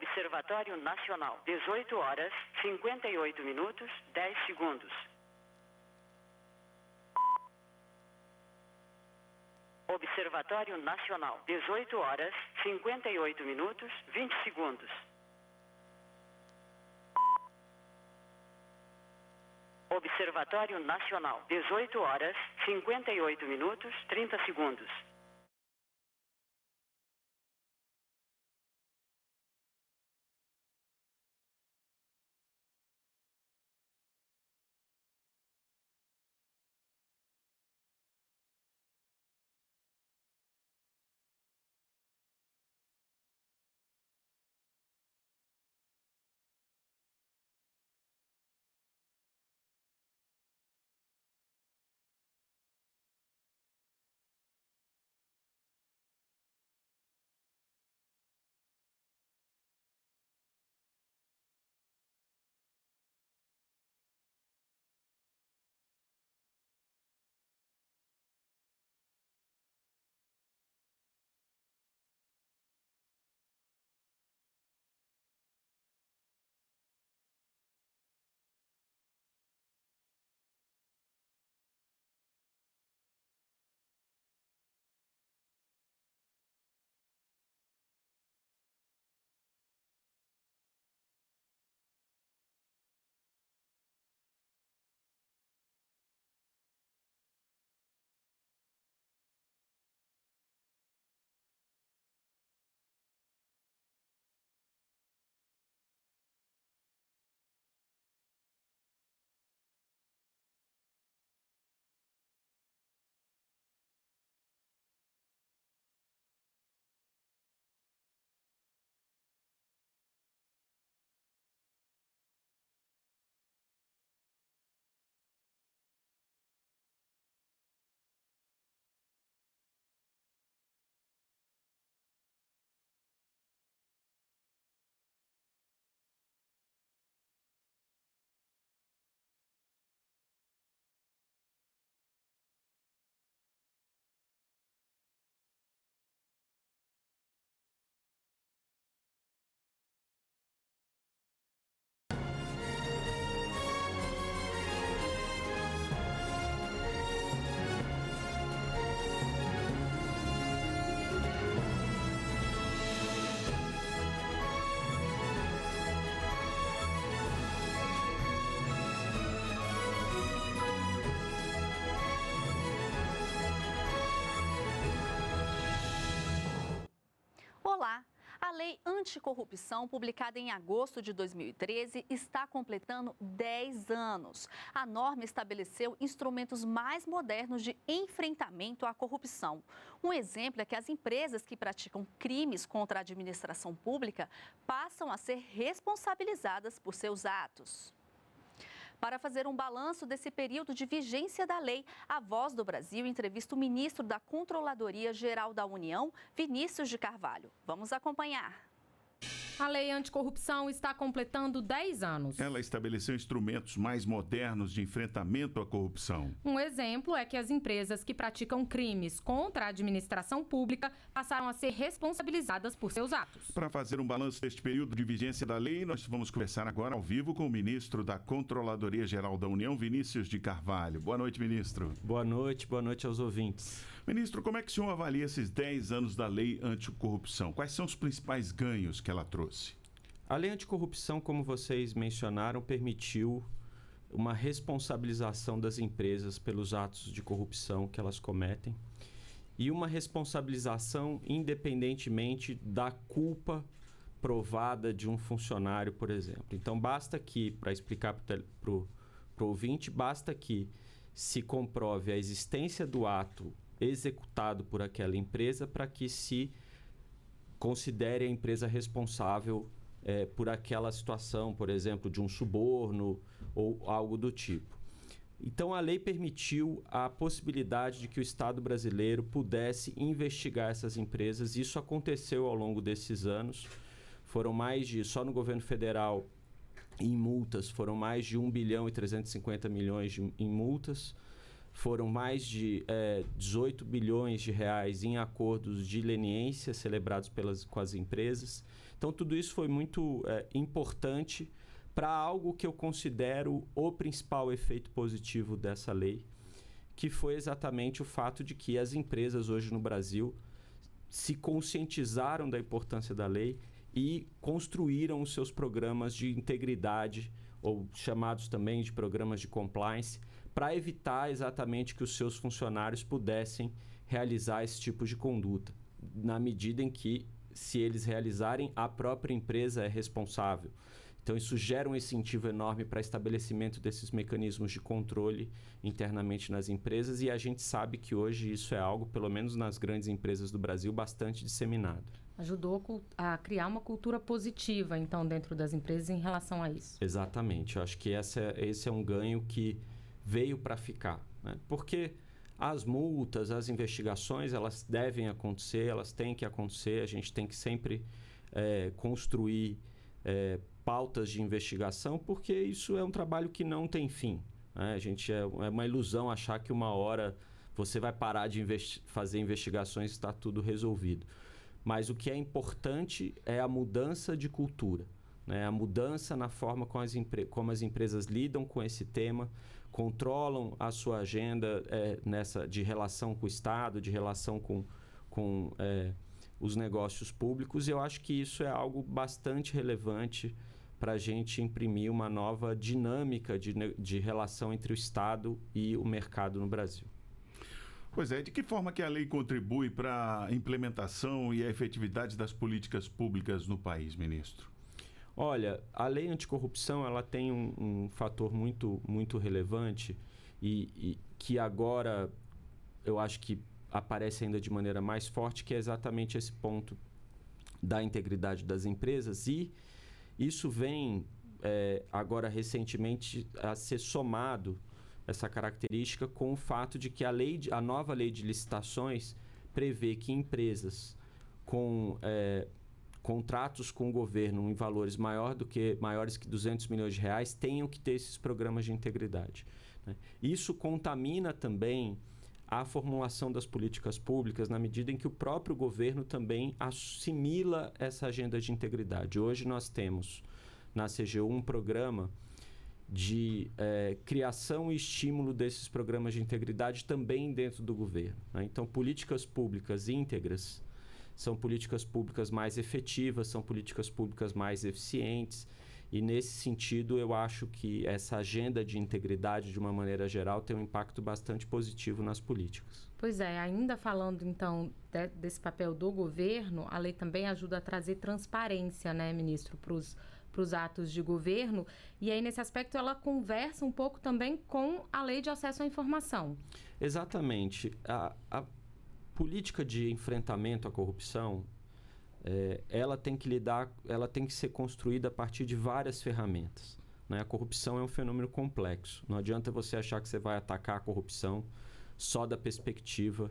Observatório Nacional, 18 horas, 58 minutos, 10 segundos. Observatório Nacional, 18 horas, 58 minutos, 20 segundos. Observatório Nacional, 18 horas, 58 minutos, 30 segundos. Olá! A Lei Anticorrupção, publicada em agosto de 2013, está completando 10 anos. A norma estabeleceu instrumentos mais modernos de enfrentamento à corrupção. Um exemplo é que as empresas que praticam crimes contra a administração pública passam a ser responsabilizadas por seus atos. Para fazer um balanço desse período de vigência da lei, a Voz do Brasil entrevista o ministro da Controladoria Geral da União, Vinícius de Carvalho. Vamos acompanhar. A Lei Anticorrupção está completando 10 anos. Ela estabeleceu instrumentos mais modernos de enfrentamento à corrupção. Um exemplo é que as empresas que praticam crimes contra a administração pública passaram a ser responsabilizadas por seus atos. Para fazer um balanço deste período de vigência da lei, nós vamos conversar agora ao vivo com o ministro da Controladoria Geral da União, Vinícius de Carvalho. Boa noite, ministro. Boa noite aos ouvintes. Ministro, como é que o senhor avalia esses 10 anos da Lei Anticorrupção? Quais são os principais ganhos que ela trouxe? A Lei Anticorrupção, como vocês mencionaram, permitiu uma responsabilização das empresas pelos atos de corrupção que elas cometem e uma responsabilização independentemente da culpa provada de um funcionário, por exemplo. Então, basta que, para explicar para o ouvinte, basta que se comprove a existência do ato executado por aquela empresa para que se considere a empresa responsável por aquela situação, por exemplo, de um suborno ou algo do tipo. Então, a lei permitiu a possibilidade de que o Estado brasileiro pudesse investigar essas empresas. Isso aconteceu ao longo desses anos. Foram só no governo federal, em multas, foram mais de 1 bilhão e 350 milhões em multas. foram mais de 18 bilhões de reais em acordos de leniência celebrados com as empresas. Então, tudo isso foi muito importante para algo que eu considero o principal efeito positivo dessa lei, que foi exatamente o fato de que as empresas hoje no Brasil se conscientizaram da importância da lei e construíram os seus programas de integridade, ou chamados também de programas de compliance, para evitar exatamente que os seus funcionários pudessem realizar esse tipo de conduta, na medida em que, se eles realizarem, a própria empresa é responsável. Então, isso gera um incentivo enorme para estabelecimento desses mecanismos de controle internamente nas empresas, e a gente sabe que hoje isso é algo, pelo menos nas grandes empresas do Brasil, bastante disseminado. Ajudou a criar uma cultura positiva, então, dentro das empresas em relação a isso. Exatamente. Eu acho que esse é um ganho que veio para ficar, né? Porque as multas, as investigações, elas devem acontecer, elas têm que acontecer, a gente tem que sempre construir pautas de investigação, porque isso é um trabalho que não tem fim, né? É uma ilusão achar que uma hora você vai parar de fazer investigações e está tudo resolvido. Mas o que é importante é a mudança de cultura, né? A mudança na forma como as empresas lidam com esse tema, controlam a sua agenda de relação com o Estado, de relação com os negócios públicos. E eu acho que isso é algo bastante relevante para a gente imprimir uma nova dinâmica de relação entre o Estado e o mercado no Brasil. Pois é, de que forma que a lei contribui para a implementação e a efetividade das políticas públicas no país, ministro? Olha, a lei anticorrupção ela tem um fator muito, muito relevante e que agora eu acho que aparece ainda de maneira mais forte, que é exatamente esse ponto da integridade das empresas, e isso vem agora recentemente a ser somado, essa característica, com o fato de que a nova lei de licitações prevê que empresas com contratos com o governo em valores maiores que 200 milhões de reais tenham que ter esses programas de integridade, né? Isso contamina também a formulação das políticas públicas, na medida em que o próprio governo também assimila essa agenda de integridade. Hoje nós temos na CGU um programa de criação e estímulo desses programas de integridade também dentro do governo, né? Então, políticas públicas íntegras são políticas públicas mais efetivas, são políticas públicas mais eficientes, e nesse sentido eu acho que essa agenda de integridade, de uma maneira geral, tem um impacto bastante positivo nas políticas. Pois é, ainda falando então desse papel do governo, a lei também ajuda a trazer transparência, né, ministro, para os atos de governo, e aí nesse aspecto ela conversa um pouco também com a lei de acesso à informação. Exatamente. A política de enfrentamento à corrupção, ela tem que ser construída a partir de várias ferramentas, né? A corrupção é um fenômeno complexo. Não adianta você achar que você vai atacar a corrupção só da perspectiva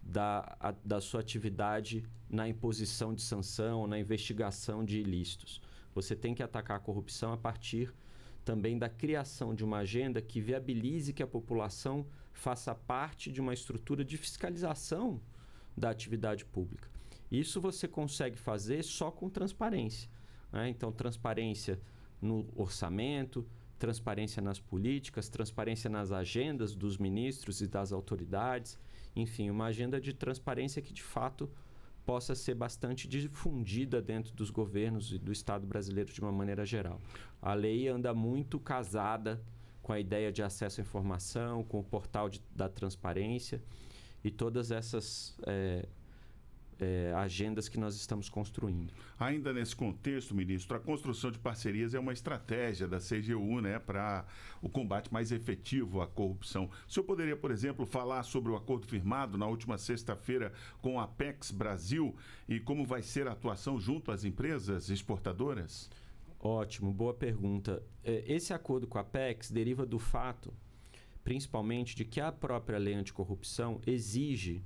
da sua atividade na imposição de sanção, na investigação de ilícitos. Você tem que atacar a corrupção a partir também da criação de uma agenda que viabilize que a população faça parte de uma estrutura de fiscalização da atividade pública. Isso você consegue fazer só com transparência, né? Então, transparência no orçamento, transparência nas políticas, transparência nas agendas dos ministros e das autoridades, enfim, uma agenda de transparência que, de fato, possa ser bastante difundida dentro dos governos e do Estado brasileiro de uma maneira geral. A lei anda muito casada com a ideia de acesso à informação, com o portal da transparência e todas essas agendas que nós estamos construindo. Ainda nesse contexto, ministro, a construção de parcerias é uma estratégia da CGU, né, para o combate mais efetivo à corrupção. O senhor poderia, por exemplo, falar sobre o acordo firmado na última sexta-feira com a Apex Brasil e como vai ser a atuação junto às empresas exportadoras? Ótimo, boa pergunta. Esse acordo com a Apex deriva do fato, principalmente, de que a própria lei anticorrupção exige,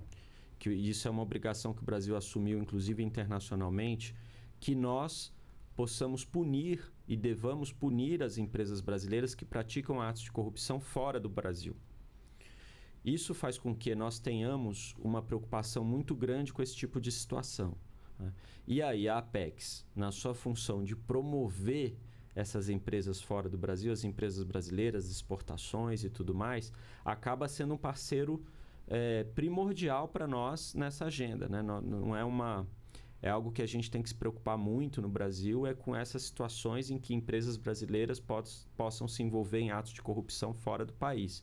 que isso é uma obrigação que o Brasil assumiu, inclusive internacionalmente, que nós possamos punir e devamos punir as empresas brasileiras que praticam atos de corrupção fora do Brasil. Isso faz com que nós tenhamos uma preocupação muito grande com esse tipo de situação, né? E aí a Apex, na sua função de promover essas empresas fora do Brasil, as empresas brasileiras, exportações e tudo mais, acaba sendo um parceiro primordial para nós nessa agenda, né? Não é uma... É algo que a gente tem que se preocupar muito no Brasil, é com essas situações em que empresas brasileiras possam se envolver em atos de corrupção fora do país.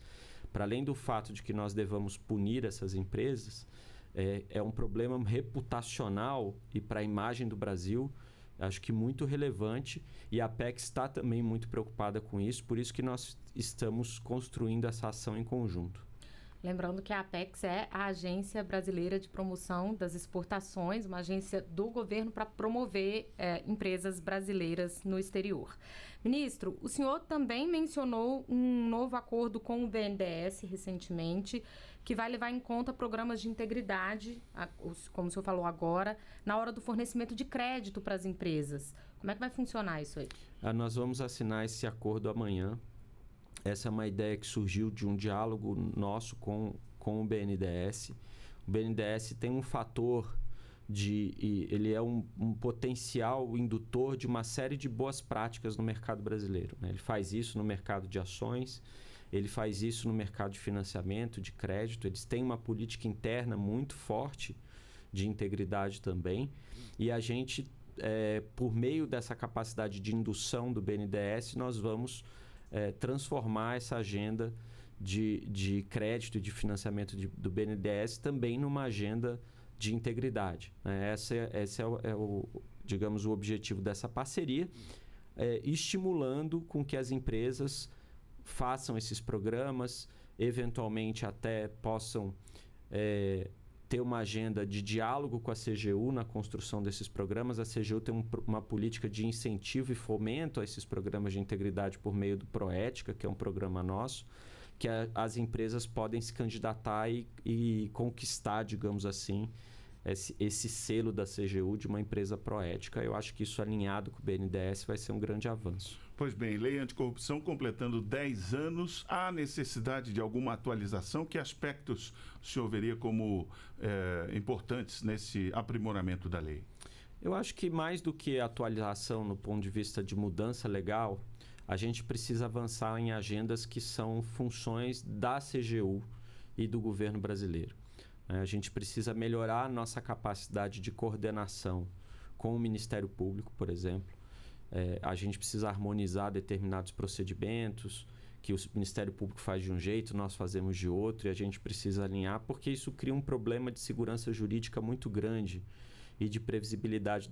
Para além do fato de que nós devamos punir essas empresas, é um problema reputacional e para a imagem do Brasil, acho que muito relevante, e a Apex está também muito preocupada com isso, por isso que nós estamos construindo essa ação em conjunto. Lembrando que a Apex é a Agência Brasileira de Promoção das Exportações, uma agência do governo para promover empresas brasileiras no exterior. Ministro, o senhor também mencionou um novo acordo com o BNDES recentemente, que vai levar em conta programas de integridade, como o senhor falou agora, na hora do fornecimento de crédito para as empresas. Como é que vai funcionar isso aí? Nós vamos assinar esse acordo amanhã. Essa é uma ideia que surgiu de um diálogo nosso com o BNDES. O BNDES tem um fator ele é um potencial indutor de uma série de boas práticas no mercado brasileiro, né? Ele faz isso no mercado de ações, ele faz isso no mercado de financiamento, de crédito. Eles têm uma política interna muito forte de integridade também. E a gente, por meio dessa capacidade de indução do BNDES, nós vamos transformar essa agenda de crédito e de financiamento do BNDES também numa agenda de integridade, né? Esse é o, digamos, o objetivo dessa parceria, estimulando com que as empresas façam esses programas, eventualmente até possam ter uma agenda de diálogo com a CGU na construção desses programas. A CGU tem uma política de incentivo e fomento a esses programas de integridade por meio do Proética, que é um programa nosso, que as empresas podem se candidatar e conquistar, digamos assim, esse selo da CGU de uma empresa proética. Eu acho que isso, alinhado com o BNDES, vai ser um grande avanço. Pois bem, Lei Anticorrupção completando 10 anos, há necessidade de alguma atualização? Que aspectos o senhor veria como importantes nesse aprimoramento da lei? Eu acho que mais do que atualização no ponto de vista de mudança legal, a gente precisa avançar em agendas que são funções da CGU e do governo brasileiro. A gente precisa melhorar a nossa capacidade de coordenação com o Ministério Público, por exemplo. A gente precisa harmonizar determinados procedimentos, que o Ministério Público faz de um jeito, nós fazemos de outro, e a gente precisa alinhar, porque isso cria um problema de segurança jurídica muito grande e de previsibilidade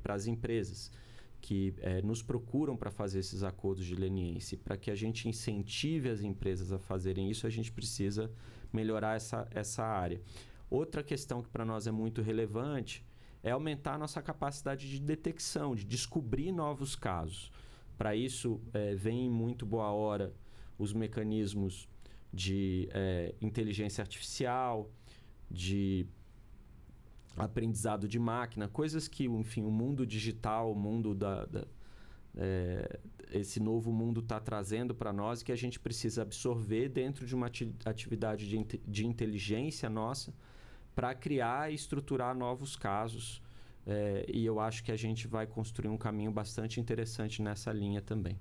para as empresas que nos procuram para fazer esses acordos de leniência. Para que a gente incentive as empresas a fazerem isso, a gente precisa melhorar essa área. Outra questão que para nós é muito relevante é aumentar a nossa capacidade de detecção, de descobrir novos casos. Para isso, vem em muito boa hora os mecanismos de inteligência artificial, de aprendizado de máquina, coisas que, enfim, o mundo digital, o mundo esse novo mundo está trazendo para nós, e que a gente precisa absorver dentro de uma atividade de inteligência nossa para criar e estruturar novos casos. E eu acho que a gente vai construir um caminho bastante interessante nessa linha também.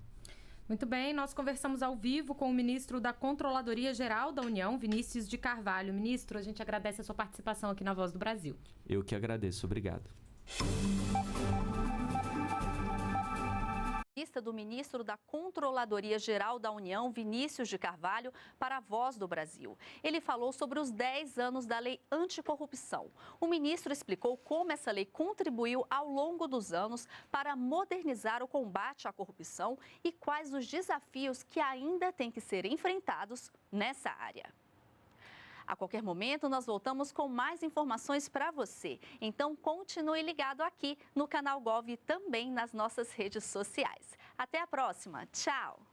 Muito bem, nós conversamos ao vivo com o ministro da Controladoria Geral da União, Vinícius de Carvalho. Ministro, a gente agradece a sua participação aqui na Voz do Brasil. Eu que agradeço. Obrigado. Do ministro da Controladoria Geral da União, Vinícius de Carvalho, para a Voz do Brasil. Ele falou sobre os 10 anos da Lei Anticorrupção. O ministro explicou como essa lei contribuiu ao longo dos anos para modernizar o combate à corrupção e quais os desafios que ainda têm que ser enfrentados nessa área. A qualquer momento, nós voltamos com mais informações para você. Então, continue ligado aqui no canal Gov e também nas nossas redes sociais. Até a próxima. Tchau!